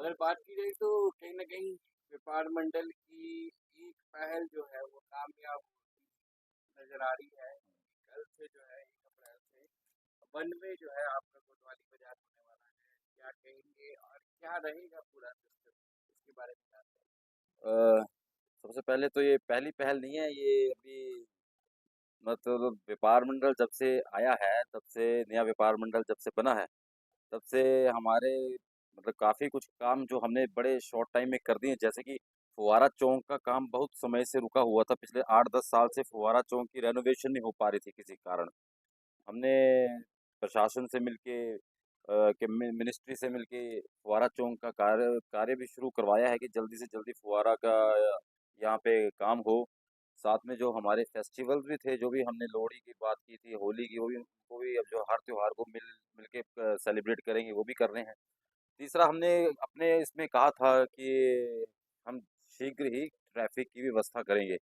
अगर बात की जाए तो कहीं न कहीं व्यापार मंडल की एक पहल जो है वो कामयाब नज़र आ रही है। कल से जो है 1 अप्रैल से वन वे जो है आपका कोतवाली बाज़ार होने वाला है। क्या कहेंगे और क्या रहेगा पूरा सिस्टम? इसके बारे में जानते हैं। अ, सबसे पहले तो ये पहली पहल नहीं है, ये अभी मतलब व्यापार मंडल जब से आया है, तब से नया व्यापार मंडल जब से बना है, तब से हमारे मतलब काफ़ी कुछ काम जो हमने बड़े शॉर्ट टाइम में कर दिए। जैसे कि फुव्वारा चौक का काम बहुत समय से रुका हुआ था, पिछले 8-10 साल से फुव्वारा चौक की रेनोवेशन नहीं हो पा रही थी किसी कारण। हमने प्रशासन से मिलके कि मिनिस्ट्री से मिलके फुव्वारा चौक का कार्य कार्य भी शुरू करवाया है कि जल्दी से जल्दी फुव्वारा का यहाँ पे काम हो। साथ में जो हमारे फेस्टिवल भी थे, जो भी हमने लोहड़ी की बात की थी, होली की, वो भी उनको भी अब जो हर त्योहार को मिल के सेलिब्रेट करेंगे, वो भी कर रहे हैं। तीसरा हमने अपने इसमें कहा था कि हम शीघ्र ही ट्रैफ़िक की व्यवस्था करेंगे।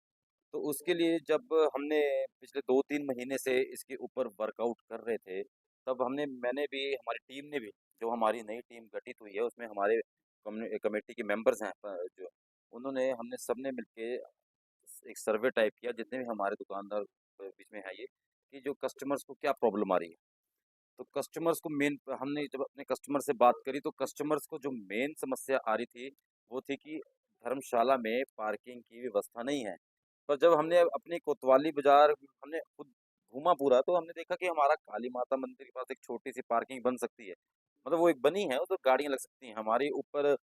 तो उसके लिए जब हमने पिछले 2-3 महीने से इसके ऊपर वर्कआउट कर रहे थे, तब मैंने भी, हमारी टीम ने भी, जो हमारी नई टीम गठित हुई है, उसमें हमारे कमेटी के मेंबर्स हैं, जो उन्होंने हमने सबने मिलके एक सर्वे टाइप किया, जितने भी हमारे दुकानदार बीच में है ये, कि जो कस्टमर्स को क्या प्रॉब्लम आ रही है। तो कस्टमर्स को मेन हमने जब अपने कस्टमर से बात करी, तो कस्टमर्स को जो मेन समस्या आ रही थी, वो थी कि धर्मशाला में पार्किंग की व्यवस्था नहीं है। पर जब हमने अपनी कोतवाली बाज़ार हमने खुद घूमा पूरा, तो हमने देखा कि हमारा काली माता मंदिर के पास एक छोटी-सी पार्किंग बन सकती है। मतलब वो एक बनी है, उधर गाड़ियाँ लग सकती हैं। हमारी ऊपर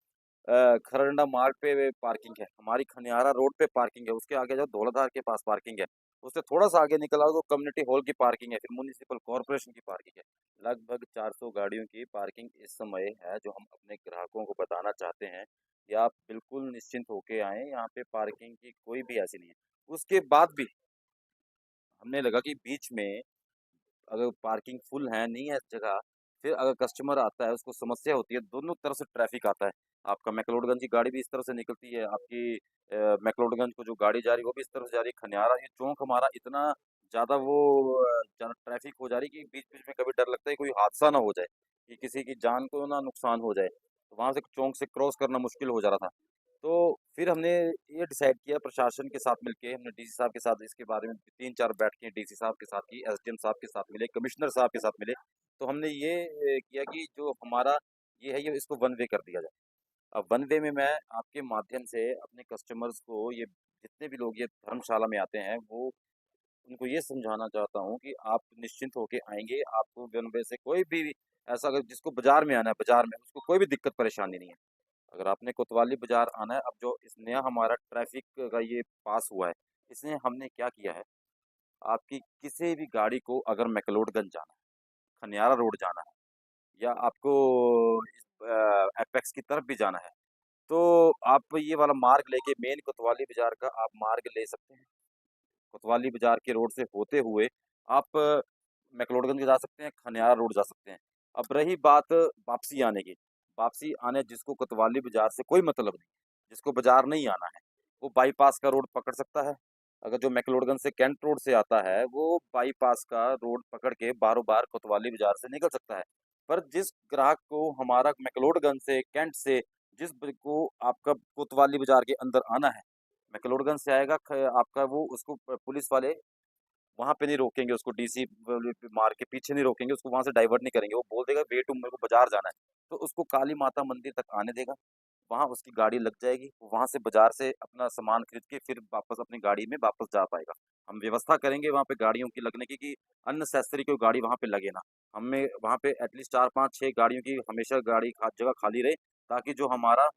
खरंडा मार्ग पे पार्किंग है, हमारी खनियारा रोड पे पार्किंग है, उसके आगे जाओ धौलाधार के पास पार्किंग है। उससे थोड़ा-सा आगे निकल आओ तो कम्युनिटी हॉल की पार्किंग है, फिर म्युनिसिपल कॉर्पोरेशन की पार्किंग है। लगभग 400 गाड़ियों की पार्किंग इस समय है, जो हम अपने ग्राहकों को बताना चाहते हैं कि आप बिल्कुल निश्चिंत होके आएँ, यहाँ पे पार्किंग की कोई भी ऐसी नहीं है। उसके बाद भी हमने लगा कि बीच में अगर पार्किंग फुल है, नहीं है जगह, फिर अगर कस्टमर आता है, उसको समस्या होती है, दोनों तरफ से ट्रैफ़िक आता है। आपका मैक्लोडगंज की गाड़ी भी इस तरफ से निकलती है, आपकी मैक्लोडगंज को जो गाड़ी जा रही है, वो भी इस तरफ से जा रही है। खनियारा ये चौक हमारा इतना ज़्यादा ज़्यादा ट्रैफ़िक हो जा रही है कि बीच-बीच में कभी डर लगता है कोई हादसा ना हो जाए, कि किसी की जान को ना नुकसान हो जाए। तो वहाँ से चौक से क्रॉस करना मुश्किल हो जा रहा था। तो फिर हमने ये डिसाइड किया प्रशासन के साथ मिलके, हमने डीसी साहब के साथ इसके बारे में 3-4 बैठकें डीसी साहब के साथ की, एसडीएम साहब के साथ मिले, कमिश्नर साहब के साथ मिले। तो हमने ये किया कि जो हमारा ये है, ये इसको वन वे कर दिया जाए। अब वन वे में मैं आपके माध्यम से अपने कस्टमर्स को, ये जितने भी लोग ये धर्मशाला में आते हैं, वो उनको ये समझाना चाहता हूँ कि आप निश्चिंत होके आएँगे, आपको वन वे से कोई भी ऐसा, अगर जिसको बाज़ार में आना है, बाज़ार में उसको कोई भी दिक्कत परेशानी नहीं है। अगर आपने कोतवाली बाज़ार आना है, अब जो इस नया हमारा ट्रैफ़िक का ये पास हुआ है, इसमें हमने क्या किया है, आपकी किसी भी गाड़ी को अगर मैक्लोडगंज जाना है, खनियारा रोड जाना है, या आपको इस एपेक्स की तरफ भी जाना है, तो आप ये वाला मार्ग लेके मेन कोतवाली बाज़ार का आप मार्ग ले सकते हैं। कोतवाली बाज़ार के रोड से होते हुए आप मैक्लोडगंज जा सकते हैं, खनियारा रोड जा सकते हैं। अब रही बात वापसी आने की, वापसी आने जिसको कोतवाली बाज़ार से कोई मतलब नहीं, जिसको बाज़ार नहीं आना है, वो बाईपास का रोड पकड़ सकता है। अगर जो मैक्लोडगंज से कैंट रोड से आता है, वो बाईपास का रोड पकड़ के बारों-बार कोतवाली बाज़ार से निकल सकता है। पर जिस ग्राहक को हमारा मैक्लोडगंज से, कैंट से, जिस को आपका कोतवाली बाज़ार के अंदर आना है, मैक्लोडगंज से आएगा, आपका वो उसको पुलिस वाले वहाँ पे नहीं रोकेंगे, उसको डीसी मार के पीछे नहीं रोकेंगे, उसको वहाँ से डाइवर्ट नहीं करेंगे। वो बोल देगा वेट, मेरे को बाज़ार जाना है। तो उसको काली माता मंदिर तक आने देगा, वहाँ उसकी गाड़ी लग जाएगी, वो वहाँ से बाज़ार से अपना सामान खरीद के फिर वापस अपनी गाड़ी में वापस जा पाएगा। हम व्यवस्था करेंगे वहाँ पे गाड़ियों की लगने की, कि अननेसेसरी कोई गाड़ी वहाँ पे लगे ना। हमें वहाँ पे एटलीस्ट 4, 5, 6 गाड़ियों की हमेशा जगह खाली रहे, ताकि जो हमारा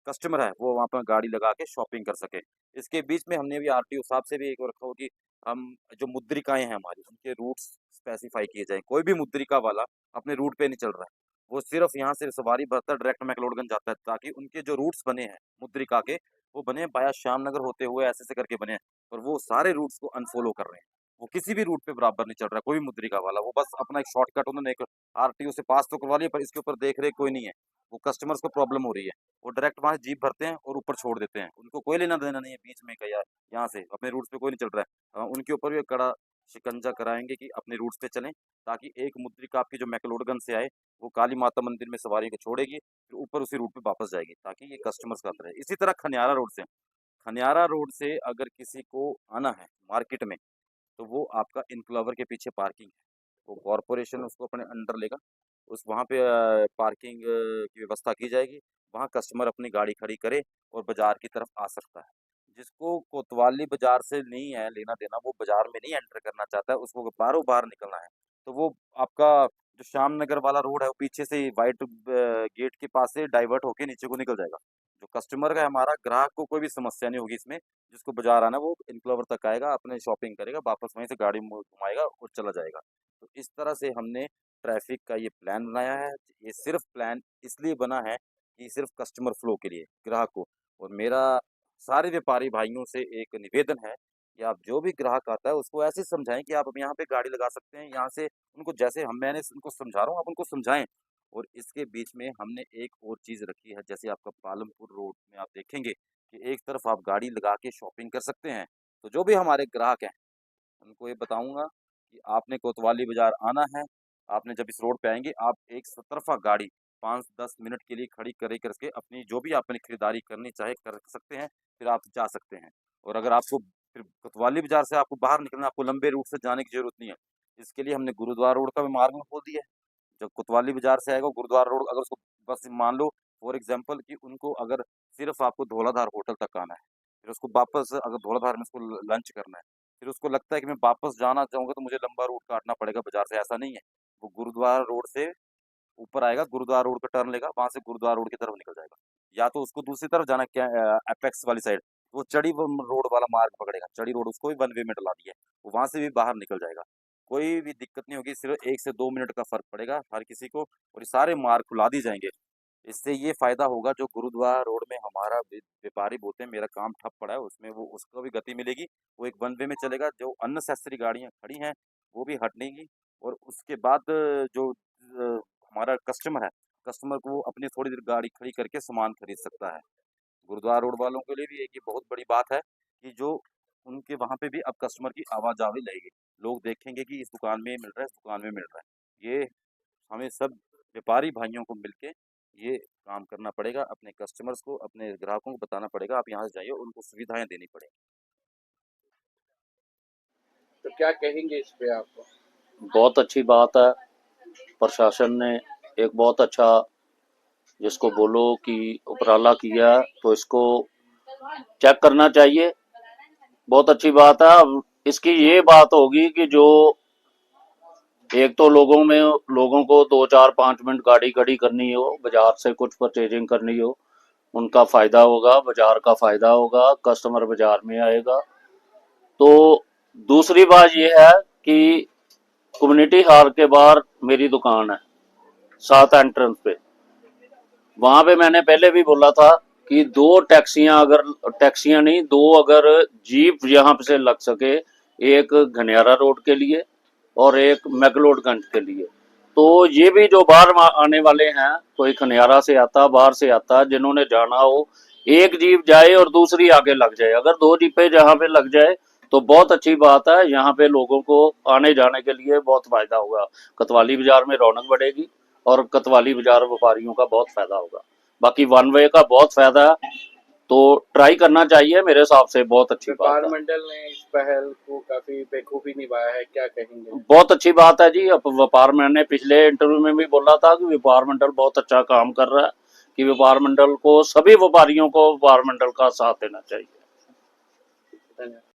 कस्टमर है, वो वहाँ पर गाड़ी लगा के शॉपिंग कर सके। इसके बीच में हमने भी आरटीओ साहब से भी एक रखा हो कि हम जो मुद्रिकाएँ हैं हमारी, उनके रूट्स स्पेसिफ़ाई किए जाएँ। कोई भी मुद्रिका वाला अपने रूट पे नहीं चल रहा है। वो सिर्फ़ यहाँ से सवारी भरता है, डायरेक्ट मैक्लोडगंज जाता है, ताकि उनके जो रूट्स बने हैं मुद्रिका के, वो बने हैं वाया श्यामनगर होते हुए, ऐसे-ऐसे करके बने हैं। पर वो सारे रूट्स को अनफ़ॉलो कर रहे हैं। वो किसी भी रूट पे बराबर नहीं चल रहा है, कोई भी मुद्रिका वाला। वो बस अपना एक शॉर्टकट उन्होंने एक आरटीओ से पास तो करवा लिया, पर इसके ऊपर देख-रेख कोई नहीं है। वो कस्टमर्स को प्रॉब्लम हो रही है। वो डायरेक्ट वहाँ से जीप भरते हैं और ऊपर छोड़ देते हैं। उनको कोई लेना-देना नहीं है बीच में का, या यहाँ से अपने रूट्स पे कोई नहीं चल रहा है। उनके ऊपर भी कड़ा शिकंजा कराएंगे कि अपने रूट्स पे चलें, ताकि एक मुद्रिका आपकी जो मैक्लोडगंज से आए वो काली माता मंदिर में सवारी को छोड़ेगी, फिर ऊपर उसी रूट पे वापस जाएगी, ताकि ये कस्टमर्स का रहे। इसी तरह खनियारा रोड से अगर किसी को आना है मार्केट में, तो वो आपका इनक्लवर के पीछे पार्किंग है, वो कॉरपोरेशन उसको अपने अंडर लेगा, उस वहाँ पे पार्किंग की व्यवस्था की जाएगी, वहाँ कस्टमर अपनी गाड़ी खड़ी करे और बाजार की तरफ आ सकता है। जिसको कोतवाली बाजार से नहीं है लेना देना, वो बाजार में नहीं एंटर करना चाहता है, उसको बाहरों बाहर निकलना है, तो वो आपका जो श्याम नगर वाला रोड है वो पीछे से ही वाइट गेट के पास से डाइवर्ट होके नीचे को निकल जाएगा। जो कस्टमर का है, हमारा ग्राहक को कोई भी समस्या नहीं होगी इसमें। जिसको बाजार आना है वो इनक्लोवर तक आएगा, अपने शॉपिंग करेगा, वापस वहीं से गाड़ी घुमाएगा और चला जाएगा। तो इस तरह से हमने ट्रैफिक का ये प्लान बनाया है। ये सिर्फ प्लान इसलिए बना है कि सिर्फ कस्टमर फ्लो के लिए, ग्राहक को। और मेरा सारे व्यापारी भाइयों से एक निवेदन है कि आप जो भी ग्राहक आता है उसको ऐसे समझाएं कि आप यहाँ पे गाड़ी लगा सकते हैं, यहाँ से उनको जैसे मैंने उनको समझा रहा हूँ आप उनको समझाएं। और इसके बीच में हमने एक और चीज़ रखी है, जैसे आपका पालमपुर रोड में आप देखेंगे कि एक तरफ आप गाड़ी लगा के शॉपिंग कर सकते हैं। तो जो भी हमारे ग्राहक हैं उनको ये बताऊंगा कि आपने कोतवाली बाजार आना है, आपने जब इस रोड पे आएंगे आप एक तरफा गाड़ी 5-10 मिनट के लिए खड़ी करे करके अपनी जो भी आपने खरीदारी करनी चाहे कर सकते हैं, फिर आप जा सकते हैं। और अगर आपको फिर कोतवाली बाजार से आपको बाहर निकलना, आपको लंबे रूट से जाने की जरूरत नहीं है, इसके लिए हमने गुरुद्वारा रोड का भी मार्ग खोल दिया है। जब कोतवाली बाजार से आएगा गुरुद्वारा रोड, अगर उसको बस मान लो फॉर एग्जाम्पल कि उनको अगर सिर्फ आपको धौलाधार होटल तक आना है, फिर उसको वापस अगर धौलाधार में उसको लंच करना है, फिर उसको लगता है कि मैं वापस जाना चाहूंगा तो मुझे लंबा रूट काटना पड़ेगा बाजार से, ऐसा नहीं है। वो गुरुद्वारा रोड से ऊपर आएगा, गुरुद्वारा रोड का टर्न लेगा, वहां से गुरुद्वारा रोड की तरफ निकल जाएगा। या तो उसको दूसरी तरफ जाना क्या, अपेक्स वाली साइड, वो चड़ी रोड वाला मार्ग पकड़ेगा, चड़ी रोड उसको भी 1 वे में डला दिया है, वो वहां से भी बाहर निकल जाएगा। कोई भी दिक्कत नहीं होगी, सिर्फ 1 से 2 मिनट का फर्क पड़ेगा हर किसी को, और ये सारे मार्ग खुला दी जाएंगे। इससे ये फायदा होगा, जो गुरुद्वारा रोड में हमारा व्यापारी बोलते हैं मेरा काम ठप पड़ा है, उसमें वो उसको भी गति मिलेगी, वो एक 1 वे में चलेगा, जो अननेसेसरी गाड़ियां खड़ी हैं वो भी हटेंगी। और उसके बाद जो हमारा कस्टमर है, कस्टमर को वो अपनी थोड़ी देर गाड़ी खड़ी करके सामान खरीद सकता है। गुरुद्वारा रोड वालों के लिए भी एक ये बहुत बड़ी बात है कि जो उनके वहाँ पे भी अब कस्टमर की आवाजाही रहेगी, लोग देखेंगे कि इस दुकान में ये मिल रहा है, इस दुकान में मिल रहा है। ये हमें सब व्यापारी भाइयों को मिलके ये काम करना पड़ेगा, अपने कस्टमर्स को, अपने ग्राहकों को बताना पड़ेगा, आप यहाँ से जाइए, उनको सुविधाएं देनी पड़ेगी। तो क्या कहेंगे इस पे आप? बहुत अच्छी बात है। प्रशासन ने एक बहुत अच्छा, जिसको बोलो कि उपराला किया, तो इसको चेक करना चाहिए। बहुत अच्छी बात है। अब इसकी ये बात होगी कि जो एक तो लोगों को 2-4-5 मिनट गाड़ी खड़ी करनी हो, बाजार से कुछ परचेजिंग करनी हो, उनका फायदा होगा, बाजार का फायदा होगा, कस्टमर बाजार में आएगा। तो दूसरी बात यह है कि कम्युनिटी हॉल के बाहर मेरी दुकान है, 7 एंट्रेंस पे। वहां पे मैंने पहले भी बोला था कि टैक्सियां नहीं, दो अगर जीप यहाँ पे से लग सके, एक घनियारा रोड के लिए और एक मैक्लोडगंज के लिए, तो ये भी जो बाहर आने वाले हैं, कोई खनियारा से आता, बाहर से आता, जिन्होंने जाना हो, एक जीप जाए और दूसरी आगे लग जाए। अगर 2 जीपें जहाँ पे लग जाए तो बहुत अच्छी बात है। यहाँ पे लोगों को आने जाने के लिए बहुत फायदा होगा। कोतवाली बाजार में रौनक बढ़ेगी और कोतवाली बाजार व्यापारियों का बहुत फायदा होगा। बाकी 1 वे का बहुत फायदा है, तो ट्राई करना चाहिए। मेरे हिसाब से बहुत अच्छी बात व्यापार है। मंडल ने इस पहल को काफी बेखूबी निभाया है, क्या कहेंगे? बहुत अच्छी बात है जी। अब व्यापार, मैंने पिछले इंटरव्यू में भी बोला था कि व्यापार मंडल बहुत अच्छा काम कर रहा है, कि व्यापार मंडल को, सभी व्यापारियों को व्यापार मंडल का साथ देना चाहिए। धन्यवाद।